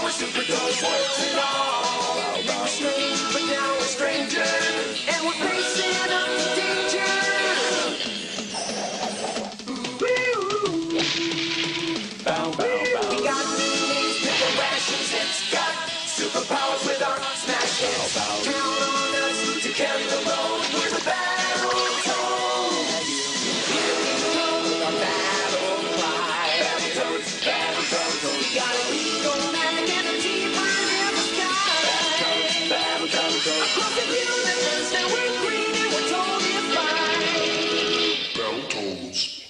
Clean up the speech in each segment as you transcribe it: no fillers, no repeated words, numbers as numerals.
we're super dogs, warts and all. We were strange, but now we're strangers, and we're facing up to danger. Bow, bow, bow. We got minis, pickle rations, it's got superpowers with our smash hits. Count on us to carry the load. We're the Battletoads. Here we go with our battle cry. Battletoads, Battletoads. We got a legal magic and a T-bird in the sky. Battletoads, Battletoads. Across the universe, and we're green and we're totally fine. Battletoads.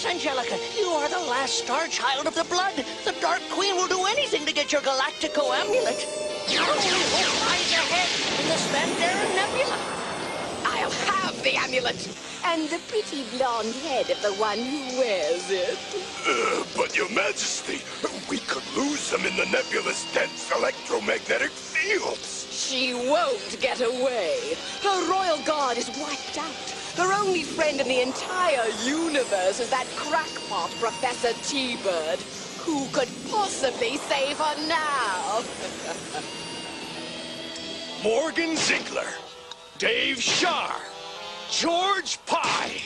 Angelica, you are the last star child of the blood. The Dark Queen will do anything to get your Galactico amulet. Lies ahead in the Spandera Nebula. I'll have the amulet. And the pretty blonde head of the one who wears it. But Your Majesty, we could lose them in the nebula's dense electromagnetic fields. She won't get away. Her royal guard is wiped out. Her only friend in the entire universe is that crackpot Professor T-Bird. Who could possibly save her now? Morgan Ziegler, Dave Shar, George Pye.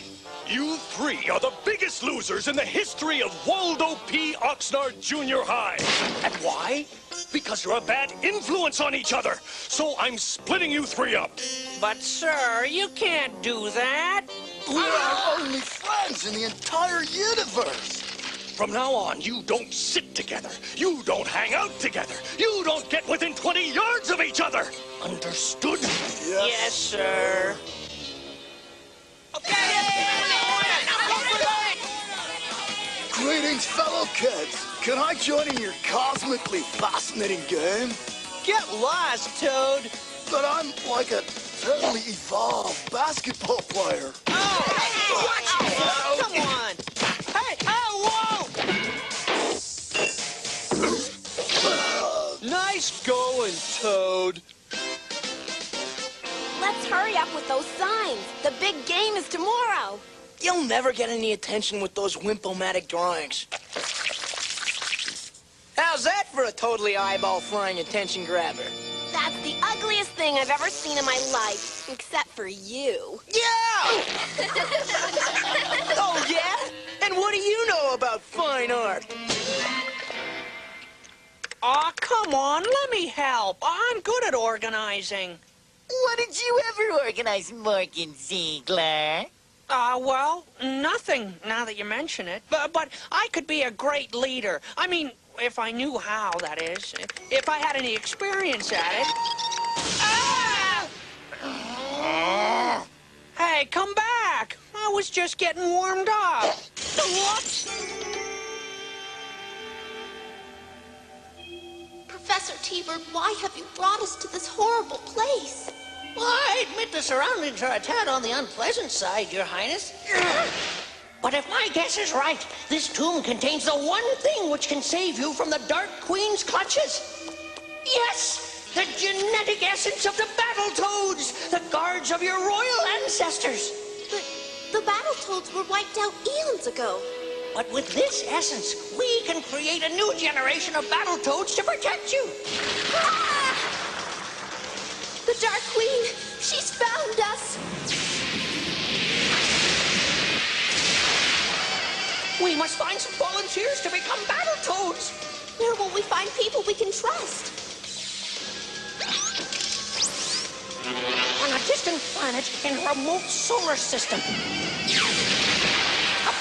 You three are the biggest losers in the history of Waldo P. Oxnard Junior High. And why? Because you're a bad influence on each other. So I'm splitting you three up. But, sir, you can't do that. We're our only friends in the entire universe. From now on, you don't sit together. You don't hang out together. You don't get within 20 yards of each other. Understood? Yes, sir. Okay. Greetings, fellow kids. Can I join in your cosmically fascinating game? Get lost, Toad. But I'm like a totally evolved basketball player. Oh, watch it. Come on. Hey, oh, whoa. Nice going, Toad. Let's hurry up with those signs. The big game is tomorrow. You'll never get any attention with those wimp-o-matic drawings. How's that for a totally eyeball-flying attention grabber? That's the ugliest thing I've ever seen in my life, except for you. Yeah! Oh, yeah? And what do you know about fine art? Aw, come on, let me help. I'm good at organizing. What did you ever organize, Morgan Ziegler? Well, nothing, now that you mention it. But I could be a great leader. I mean, if I knew how, that is. If I had any experience at it. Ah! Hey, come back. I was just getting warmed up. Whoops. Professor T-Bird, why have you brought us to this horrible place? Well, I admit the surroundings are a tad on the unpleasant side, Your Highness. But if my guess is right, this tomb contains the one thing which can save you from the Dark Queen's clutches. Yes, the genetic essence of the Battletoads, the guards of your royal ancestors. But the Battletoads were wiped out eons ago. But with this essence, we can create a new generation of Battletoads to protect you. Ah! The Dark Queen, she's found us. We must find some volunteers to become Battletoads. Where will we find people we can trust? On a distant planet in a remote solar system. A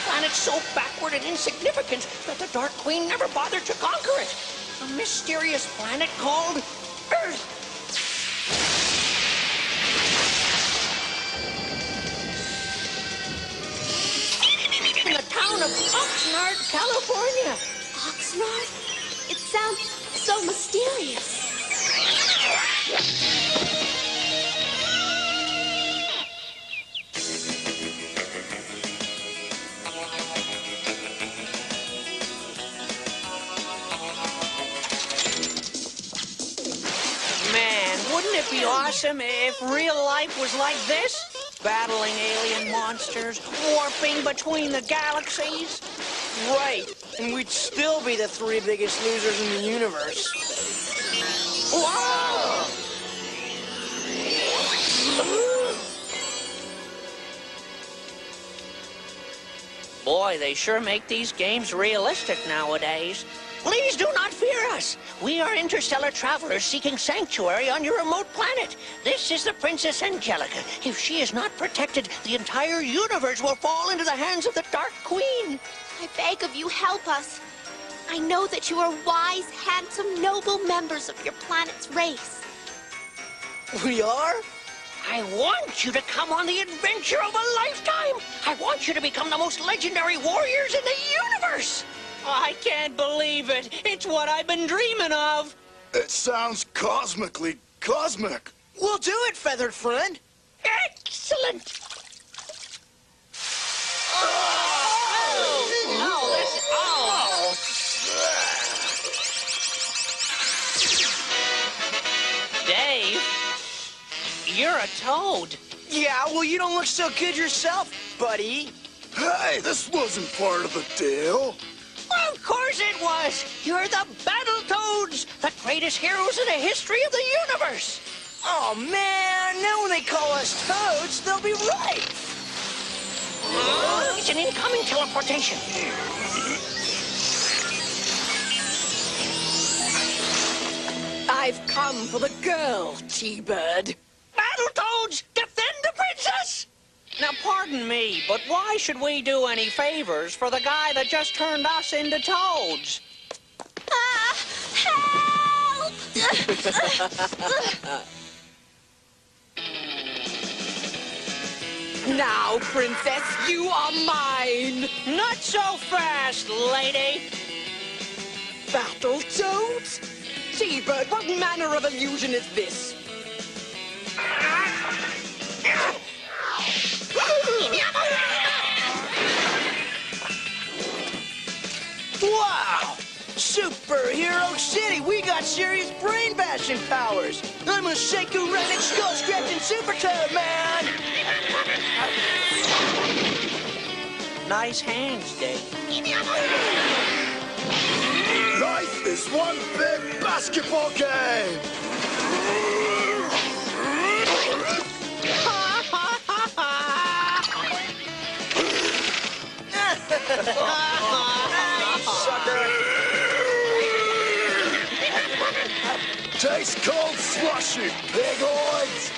planet so backward and insignificant that the Dark Queen never bothered to conquer it. A mysterious planet called Earth. In the town of Oxnard, California. Oxnard? It sounds so mysterious. it be awesome if real life was like this? Battling alien monsters, warping between the galaxies? Right, and we'd still be the three biggest losers in the universe. Whoa! Boy, they sure make these games realistic nowadays. Please do not fear us. We are interstellar travelers seeking sanctuary on your remote planet. This is the Princess Angelica. If she is not protected, the entire universe will fall into the hands of the Dark Queen. I beg of you, help us. I know that you are wise, handsome, noble members of your planet's race. We are? I want you to come on the adventure of a lifetime. I want you to become the most legendary warriors in the universe. I can't believe it. It's what I've been dreaming of. It sounds cosmically cosmic. We'll do it, feathered friend. Excellent. Oh, this, oh. Dave, you're a toad. Yeah, well, you don't look so good yourself, buddy. Hey, this wasn't part of the deal. Of course it was. You're the Battletoads, the greatest heroes in the history of the universe. Oh, man, now when they call us toads, they'll be right. It's an incoming teleportation. I've come for the girl, T-Bird. Battletoads, defend the princess! Now, pardon me, but why should we do any favors for the guy that just turned us into toads? Help! Now, princess, you are mine. Not so fast, lady. Battletoads? T-Bird, what manner of illusion is this? Wow! Superhero City, we got serious brain bashing powers. I'm a psycho-rented, skull-scratching super toad, man! Nice hands, Dave. Life is one big basketball game. Sucker! Taste cold slushy, bigoids.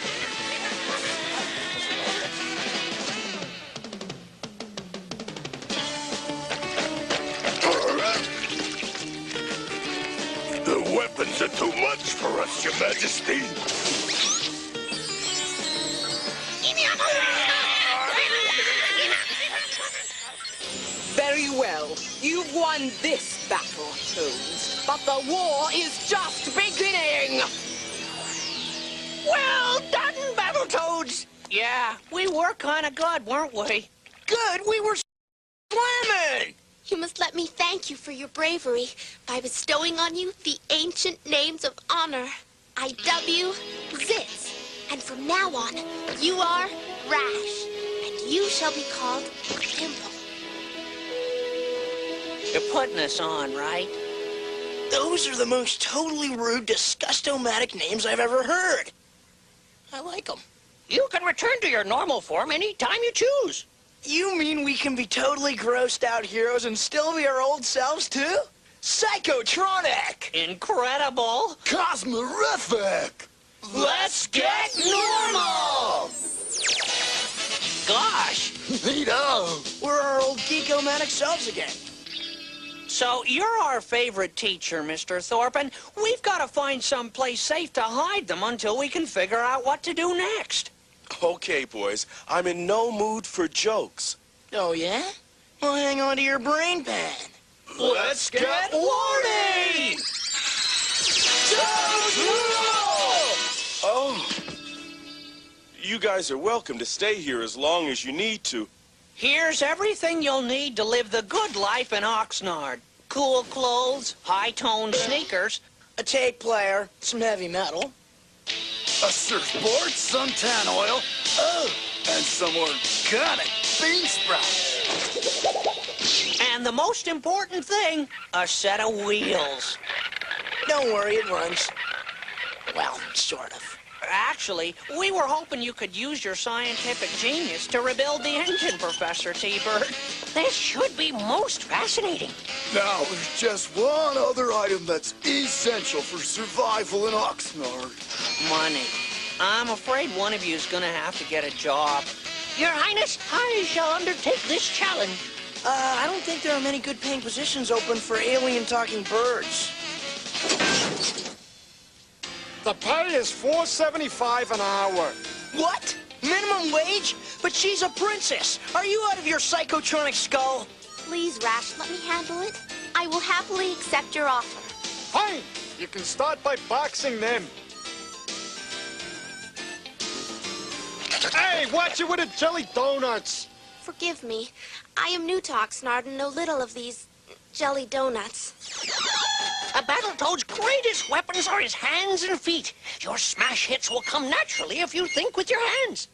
The weapons are too much for us, Your Majesty. Very well. You've won this battle, Toads. But the war is just beginning! Well done, Battletoads! Yeah, we were kind of good, weren't we? Good, we were slamming! You must let me thank you for your bravery by bestowing on you the ancient names of honor. I.W. Zitz. And from now on, you are Rash. And you shall be called Pimple. You're putting us on, right? Those are the most totally rude, disgustomatic names I've ever heard. I like them. You can return to your normal form any time you choose. You mean we can be totally grossed out heroes and still be our old selves, too? Psychotronic! Incredible. Cosmorific. Let's get normal! Gosh. Neato. We're our old geekomatic selves again. So you're our favorite teacher, Mr. Thorpen. We've got to find some place safe to hide them until we can figure out what to do next. Okay, boys, I'm in no mood for jokes. Oh, yeah? Well, hang on to your brain pan. Let's get warning! Oh. You guys are welcome to stay here as long as you need to. Here's everything you'll need to live the good life in Oxnard. Cool clothes, high-toned sneakers. A tape player, some heavy metal. A surfboard, suntan oil, and some organic bean sprouts. And the most important thing, a set of wheels. Don't worry, it runs. Well, sort of. Actually, we were hoping you could use your scientific genius to rebuild the engine, Professor T-Bird. This should be most fascinating. Now, there's just one other item that's essential for survival in Oxnard. Money. I'm afraid one of you is going to have to get a job. Your Highness, I shall undertake this challenge. I don't think there are many good paying positions open for alien-talking birds. The pay is $4.75 an hour. What? Minimum wage? But she's a princess. Are you out of your psychotronic skull? Please, Rash, let me handle it. I will happily accept your offer. Fine. You can start by boxing them. Hey, watch it with the jelly donuts. Forgive me. I am new to Oxnard and know little of these jelly donuts. A Battletoad's greatest weapons are his hands and feet. Your smash hits will come naturally if you think with your hands.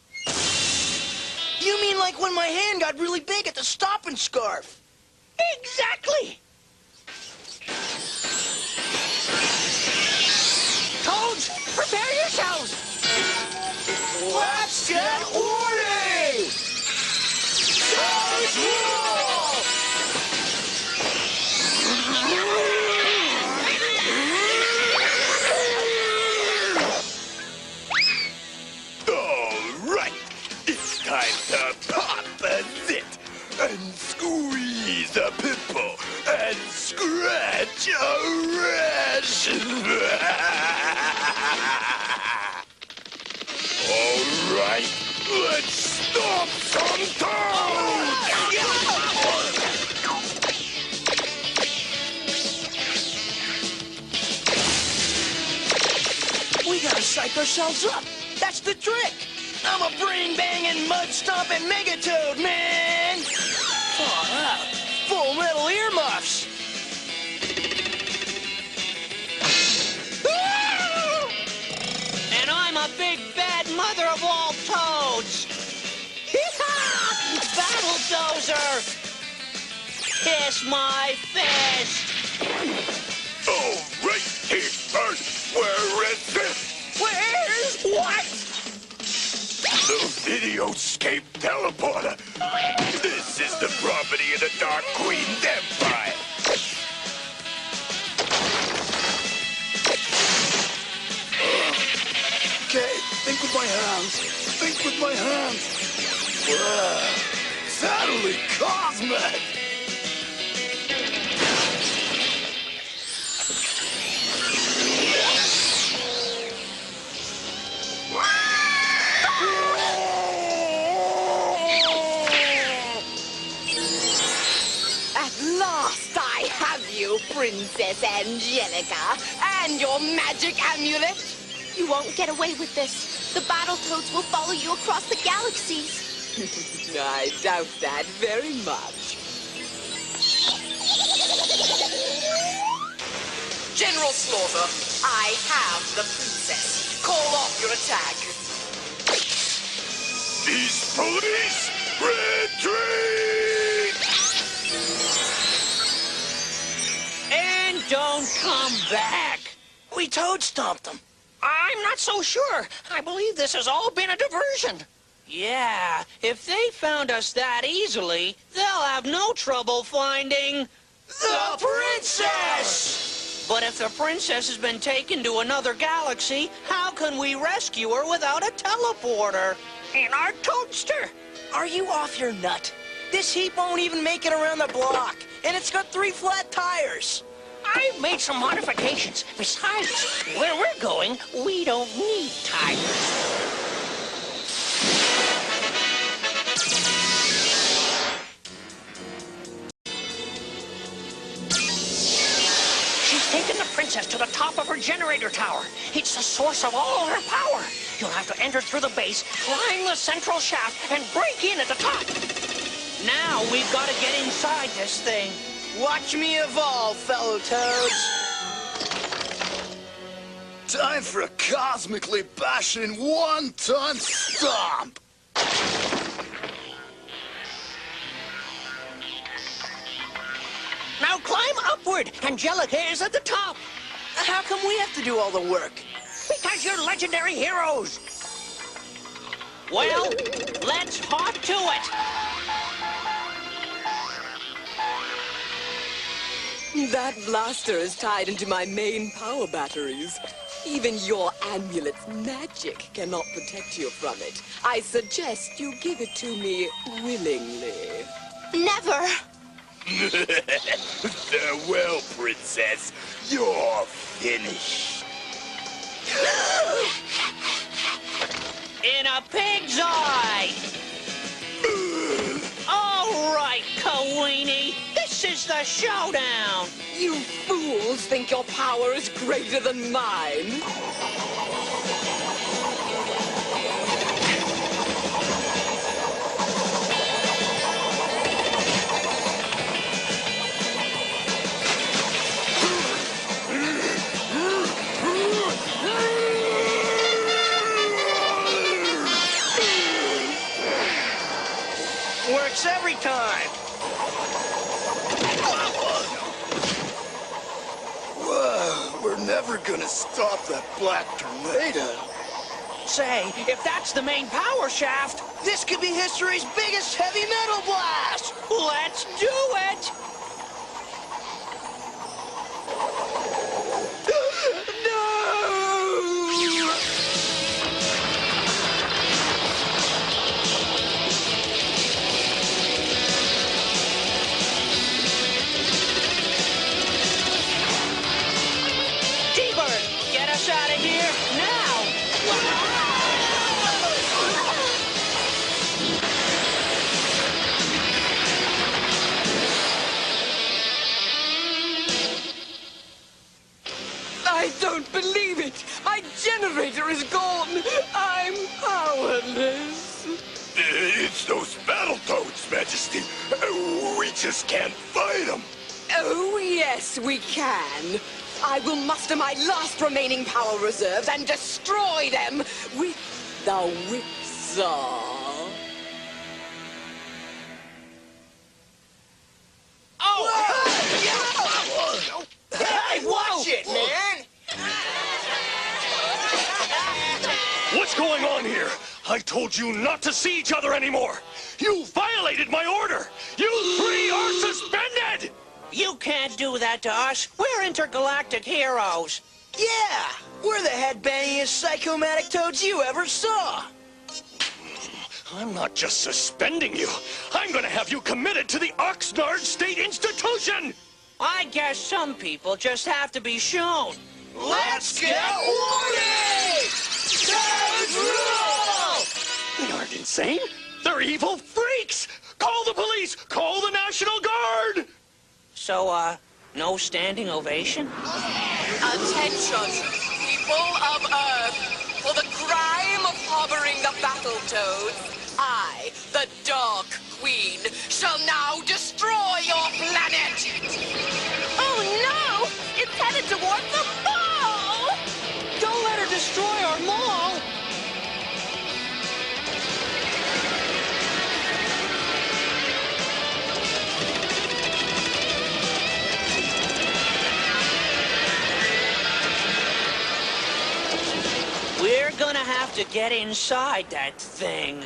You mean like when my hand got really big at the stopping scarf? Exactly. Toads, prepare yourselves. Let's get Woody! Charge roll! All right, it's time to pop a zit and squeeze a pimple and scratch a rash. All right, let's stomp some toads! We gotta psych ourselves up. That's the trick. I'm a brain-banging, mud-stomping megatoad, man! Far out. Full metal earmuffs. And I'm a big bad mother of all toads. Battletoads! Kiss my fist. All right, T-Bird, where is this? Where's what? The videoscape teleporter. This is the property of the Dark Queen's Empire. Okay, think with my hands. Think with my hands. Wow. Totally cosmic! At last I have you, Princess Angelica, and your magic amulet. You won't get away with this. The Battletoads will follow you across the galaxies. I doubt that very much. General Slaughter, I have the princess. Call off your attack. These police retreat! And don't come back. We toad stomped them. I'm not so sure. I believe this has all been a diversion. Yeah, if they found us that easily, they'll have no trouble finding The princess! But if the princess has been taken to another galaxy, how can we rescue her without a teleporter? In our toadster. Are you off your nut? This heap won't even make it around the block, and it's got 3 flat tires. I've made some modifications. Besides, where we're going, we don't need tires. She's taken the princess to the top of her generator tower. It's the source of all her power. You'll have to enter through the base, climb the central shaft, and break in at the top. Now we've got to get inside this thing. Watch me evolve, fellow toads. Time for a cosmically bashing one-ton stomp! Now climb upward. Angelica is at the top. How come we have to do all the work? Because you're legendary heroes. Well, let's hop to it. That blaster is tied into my main power batteries. Even your amulet's magic cannot protect you from it. I suggest you give it to me willingly. Never. Farewell, princess. You're finished. In a pig's eye. All right, Kawini. This is the showdown. You fools think your power is greater than mine. Works every time. Whoa, we're never gonna stop that black tornado. Say, if that's the main power shaft, this could be history's biggest heavy metal blast! Let's do it. Get us out of here now! I don't believe it! My generator is gone! I'm powerless! It's those Battletoads, Majesty. We just can't fight them. Oh, yes, we can. I will muster my last remaining power reserves and destroy them with the whipsaw. Hey, watch it, man! What's going on here? I told you not to see each other anymore. You violated my order. You three are suspended. You can't do that to us. We're intergalactic heroes. Yeah, we're the headbangingest psychomatic toads you ever saw. I'm not just suspending you. I'm gonna have you committed to the Oxnard State Institution. I guess some people just have to be shown. Let's get warning! Toads rule! They aren't insane. They're evil freaks. Call the police. Call the National Guard. So, no standing ovation? Attention, people of Earth. For the crime of harboring the Battletoads, I, the Dark Queen, shall now destroy your planet! Oh no! It's headed toward the mall! Don't let her destroy our mall! We're gonna have to get inside that thing.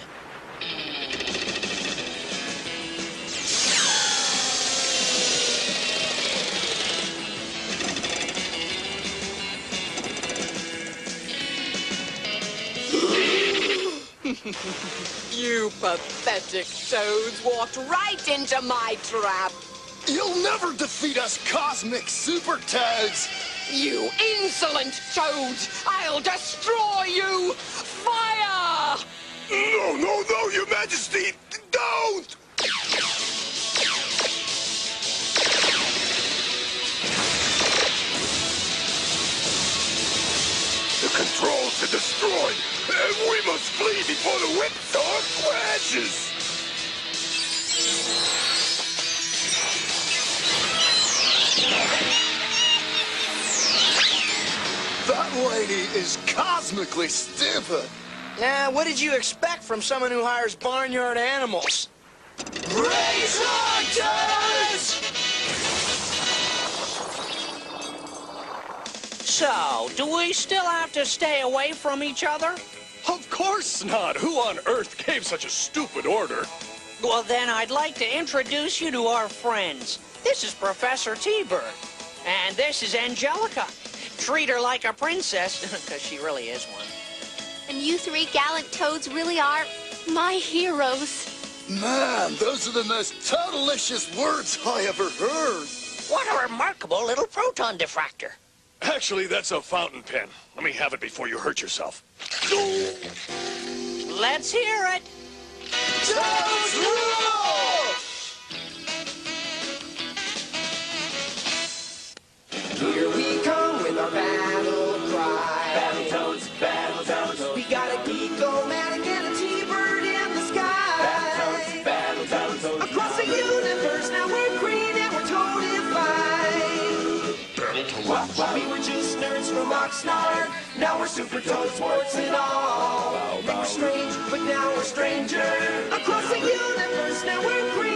You pathetic toads walked right into my trap. You'll never defeat us, cosmic super toads. You insolent toads! I'll destroy you! Fire! No, no, no, Your Majesty! Don't! The controls are destroyed, and we must flee before the whipsaw crashes! That lady is cosmically stupid. Now, what did you expect from someone who hires barnyard animals? Race Hunters! So, do we still have to stay away from each other? Of course not. Who on earth gave such a stupid order? Well, then I'd like to introduce you to our friends. This is Professor T-Bird. And this is Angelica. Treat her like a princess, because she really is one. And you three gallant toads really are my heroes. Man, those are the most totalicious words I ever heard. What a remarkable little proton diffractor. Actually, that's a fountain pen. Let me have it before you hurt yourself. Let's hear it. Toads rule! Here we come with our battle cry. Battletoads, Battletoads. We got a geek-o-matic and a T-Bird in the sky. Battletoads, Battletoads. Across the universe, now we're green and we're toadified. Battletoads. We were just nerds from Oxnard. Now we're super toads, warts and all. We were strange, but now we're stranger. Across the universe, now we're green.